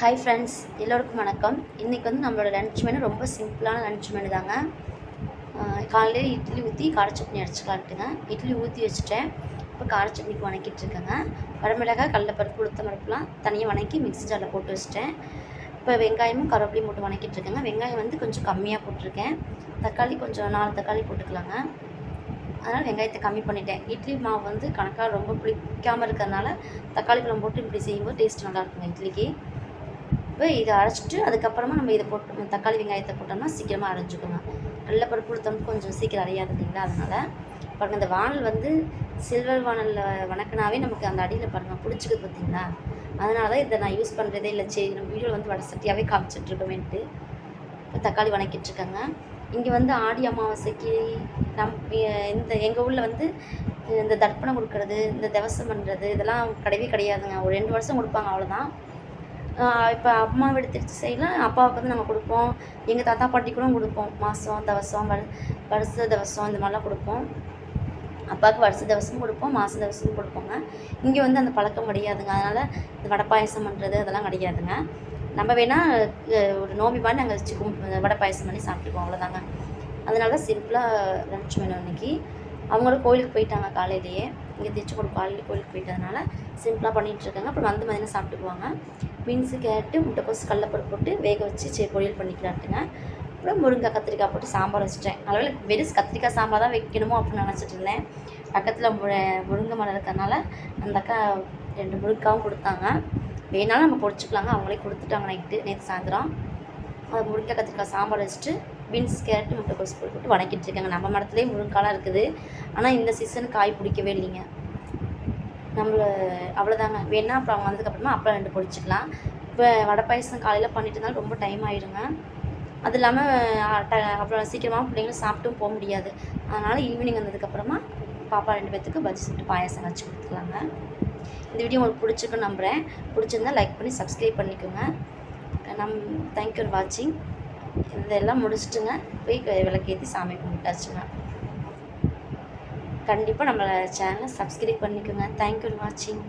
Hi friends, எல்லோருக்கும் வணக்கம். இன்றைக்கி வந்து நம்மளோட லன்ச் மெனு ரொம்ப சிம்பிளான லன்ச் மெனு தாங்க. காலையில் இட்லி ஊற்றி கார சட்னி அரைச்சிக்கலான்ட்டுங்க. இட்லி ஊற்றி வச்சுட்டேன். இப்போ கார சட்னிக்கு வணக்கிட்டுருக்கேங்க. வரமிளகாய், கடலைப்பருப்பு, உளுத்தம் பருப்புலாம் தனியாக வணக்கி மிக்ஸி ஜாரில் போட்டு வச்சுட்டேன். இப்போ வெங்காயமும் கருவேப்பிலையும் போட்டு வணக்கிட்டுருக்கேங்க. வெங்காயம் வந்து கொஞ்சம் கம்மியாக போட்டிருக்கேன். தக்காளி கொஞ்சம் 4 தக்காளி போட்டுக்கலாங்க. அதனால் வெங்காயத்தை கம்மி பண்ணிட்டேன். இட்லி மாவு வந்து கணக்காக ரொம்ப புளிக்காமல் இருக்கிறதுனால தக்காளி பழம் போட்டு இப்படி செய்யும்போது டேஸ்ட் நல்லாயிருக்குங்க இட்லிக்கு. இப்போ இதை அரைச்சிட்டு அதுக்கப்புறமா நம்ம இதை போட்டு தக்காளி வெங்காயத்தை போட்டோம்னா சீக்கிரமாக அரைஞ்சிக்கோங்க. கடலைப்பருப்பு உளுத்தம் கொஞ்சம் சீக்கிரம் அரையாது இல்லைங்களா, அதனால் பாருங்கள் இந்த வானல் வந்து சில்வர் வானலில் வணக்கினாவே நமக்கு அந்த அடியில் பாருங்கள் பிடிச்சிக்குது பார்த்தீங்களா. அதனால தான் இதை நான் யூஸ் பண்ணுறதே இல்லை. சரி, நம்ம வீடியோவில் வந்து வடை சட்டியாகவே காமிச்சிட்ருக்கோமேன்ட்டு இப்போ தக்காளி வணக்கிட்டுருக்கேங்க. இங்கே வந்து ஆடி அமாவாசைக்கு இந்த எங்கள் ஊரில் வந்து இந்த தர்ப்பணம் கொடுக்கறது, இந்த திவசம் பண்ணுறது இதெல்லாம் கிடையவே கிடையாதுங்க. ஒரு 2 வருஷம் கொடுப்பாங்க, அவ்வளோதான். இப்போ அம்மா வீடு திருச்சி சைடில் அப்பாவுக்கு வந்து நாங்கள் கொடுப்போம். எங்கள் தாத்தா பாட்டி கூட கொடுப்போம். மாதம் தவசம், வருஷ தவசம் இந்த மாதிரிலாம் கொடுப்போம். அப்பாவுக்கு வருஷ தவசமும் கொடுப்போம், மாத தவசமும் கொடுப்போங்க. இங்கே வந்து அந்த பழக்கம் கிடையாதுங்க. அதனால் இந்த வடை பாயசம் பண்ணுறது அதெல்லாம் கிடையாதுங்க. நம்ம வேணால் ஒரு நோம்பி மாதிரி நாங்கள் வச்சு வடை பாயசம் பண்ணி சாப்பிட்டுக்குவோம், அவ்வளோதாங்க. அதனால தான் சிம்பிளாக லன்ச் மெனு அன்றைக்கி. அவங்களும் கோயிலுக்கு போயிட்டாங்க காலையிலேயே. இங்கே திருச்செங்கோடு காலையில் கோயிலுக்கு போயிட்டதுனால சிம்பிளாக பண்ணிகிட்ருக்காங்க. அப்புறம் வந்து மதியானம் சாப்பிட்டுக்குவாங்க. பீன்ஸு, கேரட்டு, முட்டைக்கோஸ், கடலைப்பருப்பு போட்டு வேக வச்சு பொரியல் பண்ணிக்கலான்ட்டுங்க. அப்புறம் முருங்கைக்காய், கத்திரிக்காய் போட்டு சாம்பார் வச்சுட்டேன். அதனால் வெறும் கத்திரிக்காய் சாம்பார் தான் வைக்கணுமோ அப்படின்னு நினச்சிட்டு இருந்தேன். பக்கத்தில் முருங்கை மரம் இருக்கிறதுனால அந்த அக்கா 2 முருங்காவும் கொடுத்தாங்க. வேணாலும் நம்ம பொரிச்சிக்கலாங்க. அவங்களே கொடுத்துட்டாங்க நேற்று சாயந்தரம். அது முருங்கை கத்திரிக்காய் சாம்பார் வச்சுட்டு பீன்ஸ், கேரட்டு, முட்டைக்கோஸ் போட்டு வணக்கிட்டுருக்காங்க. நம்ம மரத்துலேயே முருங்காலாம் இருக்குது. ஆனால் இந்த சீசனுக்கு காய் பிடிக்கவே இல்லைங்க. அவ்வளோதாங்க. வேணால் அப்புறம் அவங்க வந்ததுக்கப்புறமா அப்புறம் 2 பொரிச்சிக்கலாம். இப்போ வடை பாயசம் காலையில் பண்ணிட்டு இருந்தாலும் ரொம்ப டைம் ஆகிடுங்க. அது இல்லாமல் அப்புறம் சீக்கிரமாக பிள்ளைங்களும் சாப்பிட்டும் போக முடியாது. அதனால் ஈவினிங் வந்ததுக்கப்புறமா பாப்பா 2 பேர்த்துக்கு பஜ்ஜி சுட்டு பாயாசம் வச்சு கொடுத்துக்கலாங்க. இந்த வீடியோ உங்களுக்கு பிடிச்சிருக்குன்னு நம்புகிறேன். பிடிச்சிருந்தால் லைக் பண்ணி சப்ஸ்கிரைப் பண்ணிக்கோங்க. தேங்க்யூ ஃபார் வாட்சிங். இதெல்லாம் முடிச்சுட்டுங்க போய் விளக்கேற்றி சாமி கும்பிட்டாச்சுங்க. கண்டிப்பாக நம்மளோட சேனலை சப்ஸ்கிரைப் பண்ணிக்கோங்க. தேங்க்யூ ஃபார் வாட்சிங்.